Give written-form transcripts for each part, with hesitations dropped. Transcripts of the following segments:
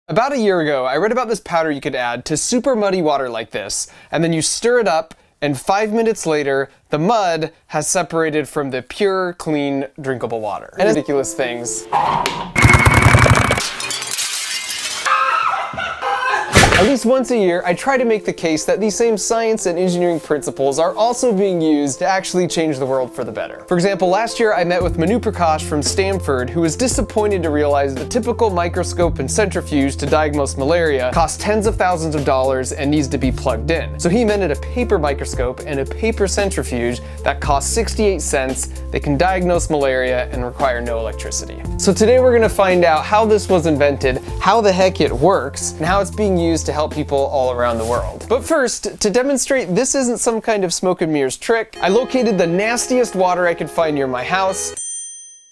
About a year ago, I read about this powder you could add to super muddy water like this, and then you stir it up, and 5 minutes later, the mud has separated from the pure, clean, drinkable water. And ridiculous things. At least once a year, I try to make the case that these same science and engineering principles are also being used to actually change the world for the better. For example, last year I met with Manu Prakash from Stanford, who was disappointed to realize the typical microscope and centrifuge to diagnose malaria costs tens of thousands of dollars and needs to be plugged in. So he invented a paper microscope and a paper centrifuge that costs 68 cents, they can diagnose malaria and require no electricity. So today we're gonna find out how this was invented, how the heck it works, and how it's being used to help people all around the world. But first, to demonstrate this isn't some kind of smoke and mirrors trick, I located the nastiest water I could find near my house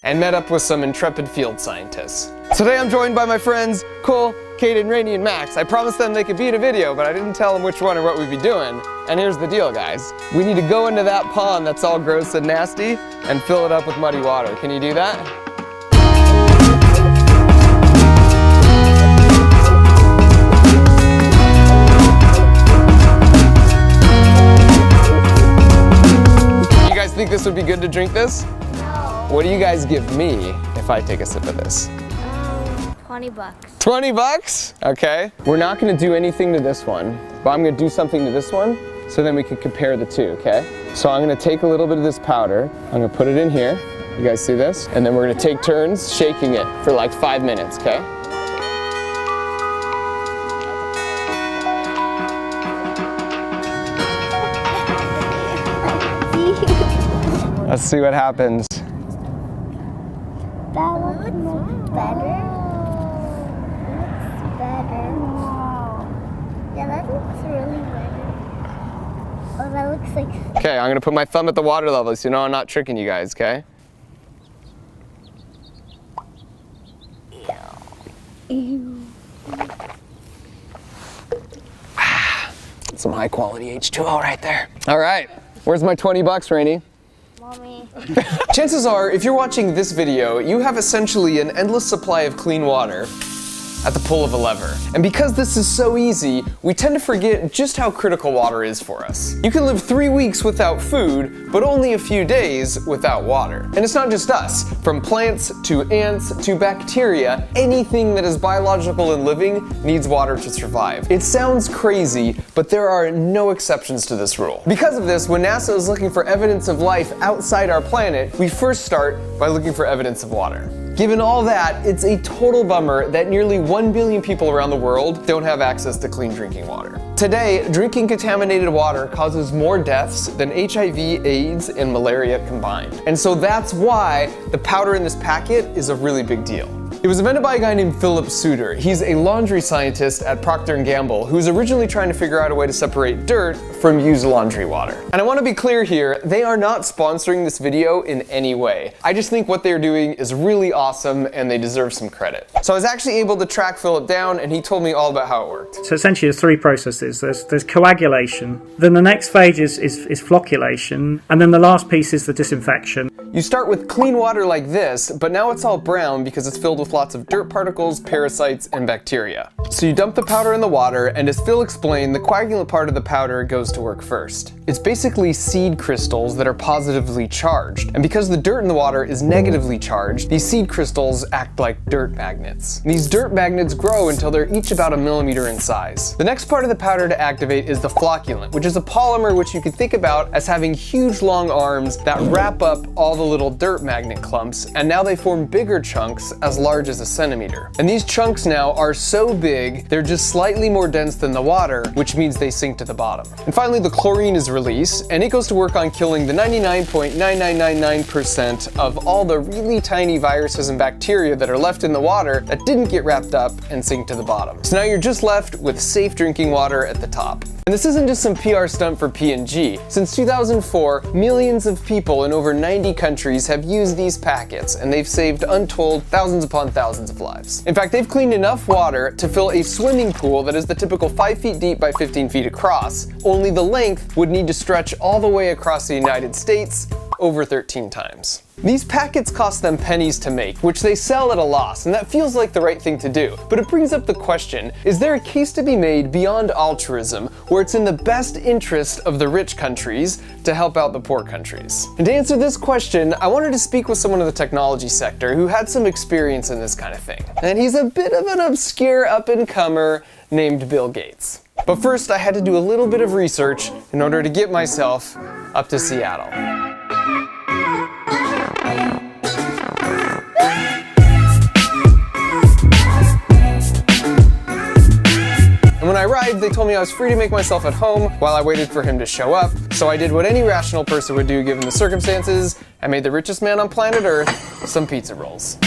and met up with some intrepid field scientists. Today I'm joined by my friends Cole, Kaden, Rainey, and Max. I promised them they could be in a video, but I didn't tell them which one or what we'd be doing. And here's the deal, guys. We need to go into that pond that's all gross and nasty and fill it up with muddy water. Can you do that? Think this would be good to drink this? No. What do you guys give me if I take a sip of this? 20 bucks. 20 bucks? Okay. We're not gonna do anything to this one, but I'm gonna do something to this one so then we can compare the two, okay? So I'm gonna take a little bit of this powder, I'm gonna put it in here. You guys see this? And then we're gonna take turns shaking it for like 5 minutes, okay? Let's see what happens. That looks better. Looks better. Wow. Yeah, that looks really better. Oh, that looks like... Okay, I'm gonna put my thumb at the water level so you know I'm not tricking you guys, okay? Ew. Some high quality H2O right there. All right, where's my 20 bucks, Rainey? Mommy. Chances are, if you're watching this video, you have essentially an endless supply of clean water at the pull of a lever. And because this is so easy, we tend to forget just how critical water is for us. You can live 3 weeks without food, but only a few days without water. And it's not just us. From plants to ants to bacteria, anything that is biological and living needs water to survive. It sounds crazy, but there are no exceptions to this rule. Because of this, when NASA is looking for evidence of life outside our planet, we first start by looking for evidence of water. Given all that, it's a total bummer that nearly 1 billion people around the world don't have access to clean drinking water. Today, drinking contaminated water causes more deaths than HIV, AIDS, and malaria combined. And so that's why the powder in this packet is a really big deal. It was invented by a guy named Philip Suter. He's a laundry scientist at Procter & Gamble who was originally trying to figure out a way to separate dirt from used laundry water. And I want to be clear here, they are not sponsoring this video in any way. I just think what they're doing is really awesome and they deserve some credit. So I was actually able to track Philip down and he told me all about how it worked. So essentially there's three processes. There's coagulation, then the next phase is flocculation, and then the last piece is the disinfection. You start with clean water like this, but now it's all brown because it's filled with lots of dirt particles, parasites, and bacteria. So you dump the powder in the water, and as Phil explained, the coagulant part of the powder goes to work first. It's basically seed crystals that are positively charged, and because the dirt in the water is negatively charged, these seed crystals act like dirt magnets. These dirt magnets grow until they're each about 1 millimeter in size. The next part of the powder to activate is the flocculant, which is a polymer which you can think about as having huge long arms that wrap up all the little dirt magnet clumps, and now they form bigger chunks as large as 1 centimeter. And these chunks now are so big, they're just slightly more dense than the water, which means they sink to the bottom. And finally, the chlorine is released, and it goes to work on killing the 99.9999% of all the really tiny viruses and bacteria that are left in the water that didn't get wrapped up and sink to the bottom. So now you're just left with safe drinking water at the top. And this isn't just some PR stunt for P&G. Since 2004, millions of people in over 90 countries have used these packets, and they've saved untold thousands upon thousands of lives. In fact, they've cleaned enough water to fill a swimming pool that is the typical 5 feet deep by 15 feet across, only the length would need to stretch all the way across the United States, over 13 times. These packets cost them pennies to make, which they sell at a loss, and that feels like the right thing to do. But it brings up the question, is there a case to be made beyond altruism, where it's in the best interest of the rich countries to help out the poor countries? And to answer this question, I wanted to speak with someone in the technology sector who had some experience in this kind of thing. And he's a bit of an obscure up-and-comer named Bill Gates. But first, I had to do a little bit of research in order to get myself up to Seattle. And when I arrived, they told me I was free to make myself at home while I waited for him to show up. So I did what any rational person would do given the circumstances. I made the richest man on planet Earth some pizza rolls.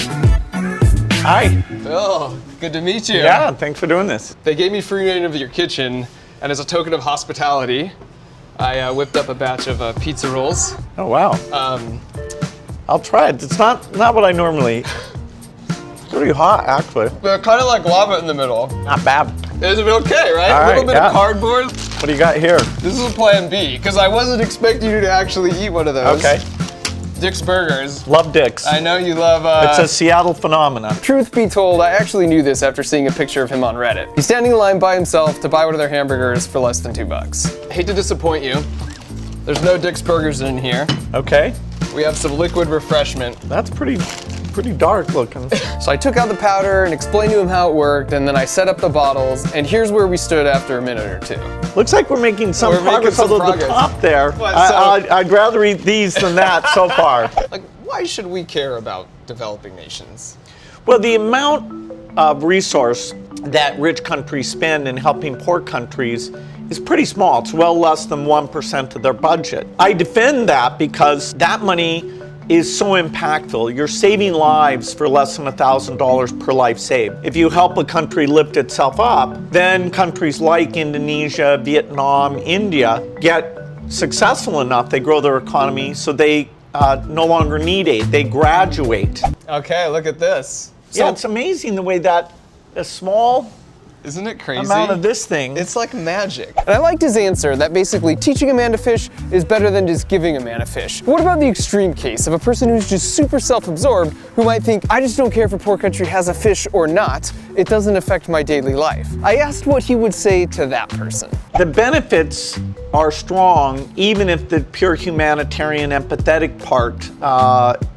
Hi. Bill, good to meet you. Yeah, thanks for doing this. They gave me free reign of your kitchen, and as a token of hospitality, I whipped up a batch of pizza rolls. Oh, wow. I'll try it. It's not what I normally eat. It's pretty hot, actually. They're kind of like lava in the middle. Not bad. Is it okay, right? All A little right, bit yeah. of cardboard. What do you got here? This is plan B, because I wasn't expecting you to actually eat one of those. Okay. Dick's Burgers. Love Dick's. I know you love, It's a Seattle phenomenon. Truth be told, I actually knew this after seeing a picture of him on Reddit. He's standing in line by himself to buy one of their hamburgers for less than $2. Hate to disappoint you. There's no Dick's Burgers in here. Okay. We have some liquid refreshment. That's pretty dark looking. So I took out the powder and explained to him how it worked, and then I set up the bottles, and here's where we stood after a minute or two. Looks like we're making some We're making progress, some although progress. the top there, What, I'd rather eat these than that so far. Like, why should we care about developing nations? Well, the amount of resource that rich countries spend in helping poor countries is pretty small. It's well less than 1% of their budget. I defend that because that money is so impactful. You're saving lives for less than $1,000 per life saved. If you help a country lift itself up, then countries like Indonesia, Vietnam, India get successful enough, they grow their economy so they no longer need aid, they graduate. Okay, look at this. Yeah, it's amazing the way that a small Isn't it crazy? amount of this thing. It's like magic. And I liked his answer that basically teaching a man to fish is better than just giving a man a fish. What about the extreme case of a person who's just super self-absorbed who might think, I just don't care if a poor country has a fish or not, it doesn't affect my daily life? I asked what he would say to that person. The benefits are strong even if the pure humanitarian empathetic part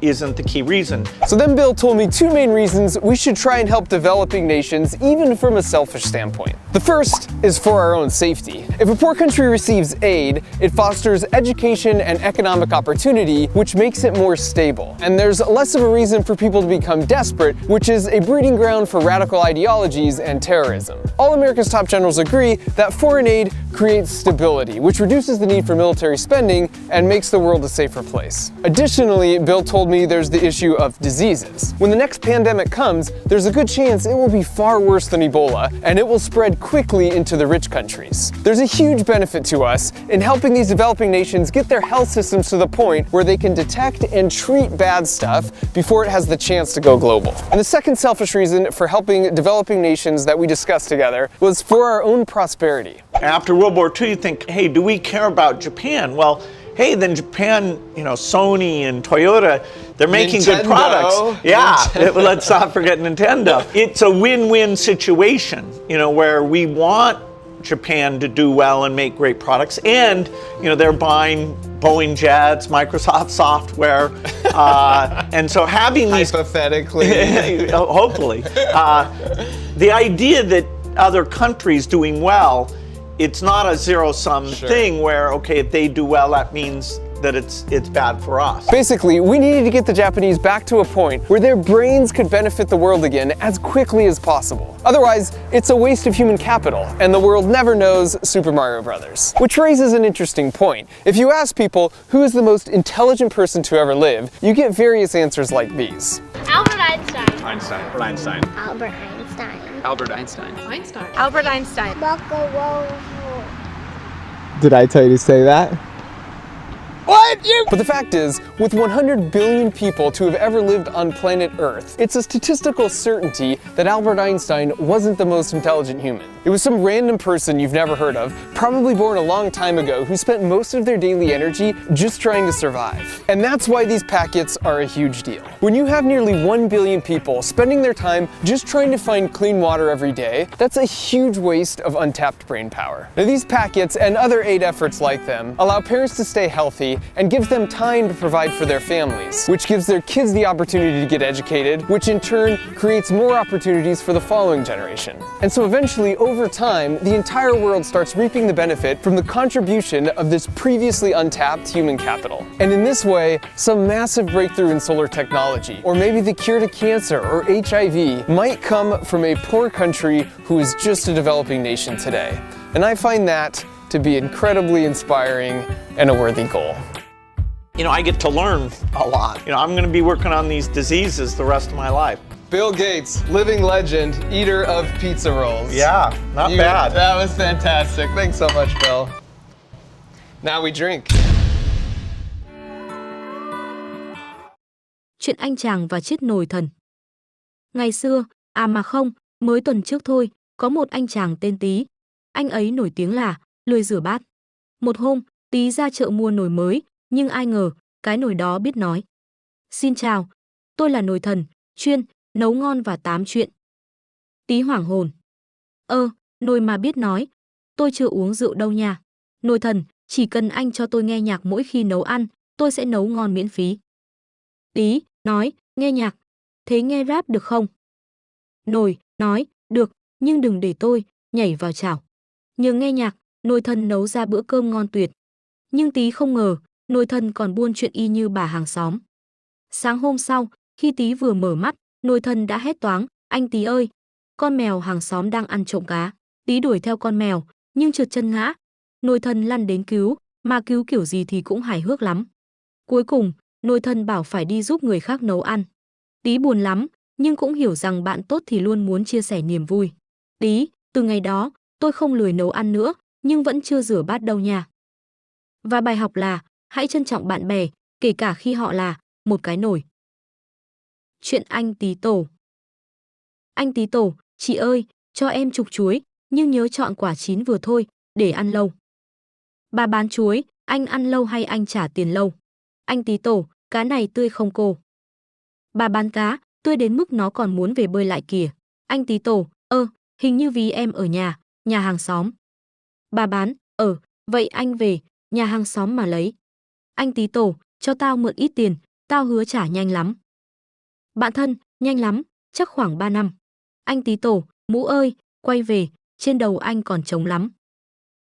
isn't the key reason. So then Bill told me two main reasons we should try and help developing nations even from a selfish standpoint. The first is for our own safety. If a poor country receives aid, it fosters education and economic opportunity, which makes it more stable. And there's less of a reason for people to become desperate, which is a breeding ground for radical ideologies and terrorism. All America's top generals agree that foreign aid creates stability, which reduces the need for military spending and makes the world a safer place. Additionally, Bill told me there's the issue of diseases. When the next pandemic comes, there's a good chance it will be far worse than Ebola, and it will spread quickly into the rich countries. There's a huge benefit to us in helping these developing nations get their health systems to the point where they can detect and treat bad stuff before it has the chance to go global. And the second selfish reason for helping developing nations that we discussed together was for our own prosperity. After World War II, you think, hey, do we care about Japan? Well, hey, then Japan, Sony and Toyota, they're making good Nintendo. products. Yeah, let's not forget Nintendo. It's a win-win situation, where we want Japan to do well and make great products, and they're buying Boeing jets, Microsoft software, and so having these Hypothetically. hopefully the idea that other countries doing well, it's not a zero-sum thing where, okay, if they do well, that means that it's bad for us. Basically, we needed to get the Japanese back to a point where their brains could benefit the world again as quickly as possible. Otherwise, it's a waste of human capital, and the world never knows Super Mario Brothers. Which raises an interesting point. If you ask people who is the most intelligent person to ever live, you get various answers like these. Albert Einstein. Einstein. Albert Einstein. Albert Einstein. Albert Einstein. Did I tell you to say that? What? But the fact is, With 100 billion people to have ever lived on planet Earth, it's a statistical certainty that Albert Einstein wasn't the most intelligent human. It was some random person you've never heard of, probably born a long time ago, who spent most of their daily energy just trying to survive. And that's why these packets are a huge deal. When you have nearly 1 billion people spending their time just trying to find clean water every day, that's a huge waste of untapped brain power. Now, these packets and other aid efforts like them allow parents to stay healthy and gives them time to provide for their families, which gives their kids the opportunity to get educated, which in turn creates more opportunities for the following generation. And so eventually, over time, the entire world starts reaping the benefit from the contribution of this previously untapped human capital. And in this way, some massive breakthrough in solar technology, or maybe the cure to cancer or HIV, might come from a poor country who is just a developing nation today. And I find that to be incredibly inspiring and a worthy goal. You know, I get to learn a lot. You know, I'm going to be working on these diseases the rest of my life. Bill Gates, living legend, eater of pizza rolls. Yeah, not bad. That was fantastic. Thanks so much, Bill. Now we drink. Chuyện anh chàng và chiếc nồi thần. Ngày xưa, mà không, mới tuần trước thôi, có một anh chàng tên Tý. Anh ấy nổi tiếng là lười rửa bát. Một hôm, Tý ra chợ mua nồi mới, nhưng ai ngờ, cái nồi đó biết nói. Xin chào, tôi là nồi thần, chuyên nấu ngon và tám chuyện. Tý hoảng hồn. Nồi mà biết nói, tôi chưa uống rượu đâu nha. Nồi thần, chỉ cần anh cho tôi nghe nhạc mỗi khi nấu ăn, tôi sẽ nấu ngon miễn phí. Tý nói, nghe nhạc, thế nghe rap được không? Nồi nói, được, nhưng đừng để tôi nhảy vào chảo. Nhờ nghe nhạc, nồi thần nấu ra bữa cơm ngon tuyệt. Nhưng Tý không ngờ, nồi thần còn buôn chuyện y như bà hàng xóm. Sáng hôm sau, khi Tý vừa mở mắt, nồi thần đã hét toáng, anh Tý ơi, con mèo hàng xóm đang ăn trộm cá. Tý đuổi theo con mèo, nhưng trượt chân ngã. Nồi thần lăn đến cứu, mà cứu kiểu gì thì cũng hài hước lắm. Cuối cùng, nồi thần bảo phải đi giúp người khác nấu ăn. Tý buồn lắm, nhưng cũng hiểu rằng bạn tốt thì luôn muốn chia sẻ niềm vui. Tý, từ ngày đó, tôi không lười nấu ăn nữa, nhưng vẫn chưa rửa bát đâu nha. Và bài học là, hãy trân trọng bạn bè, kể cả khi họ là một cái nồi. Chuyện anh Tí Tổ. Anh Tí Tổ, chị ơi, cho em chục chuối, nhưng nhớ chọn quả chín vừa thôi, để ăn lâu. Bà bán chuối, anh ăn lâu hay anh trả tiền lâu? Anh Tí Tổ, cá này tươi không cô? Bà bán cá, tươi đến mức nó còn muốn về bơi lại kìa. Anh Tí Tổ, hình như vì em ở nhà hàng xóm. Bà bán, vậy anh về, nhà hàng xóm mà lấy. Anh Tí Tổ, cho tao mượn ít tiền, tao hứa trả nhanh lắm. Bạn thân, nhanh lắm, chắc khoảng 3 năm. Anh Tí Tổ, mũ ơi, quay về, trên đầu anh còn trống lắm.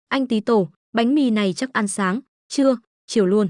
Anh Tí Tổ, bánh mì này chắc ăn sáng, trưa, chiều luôn.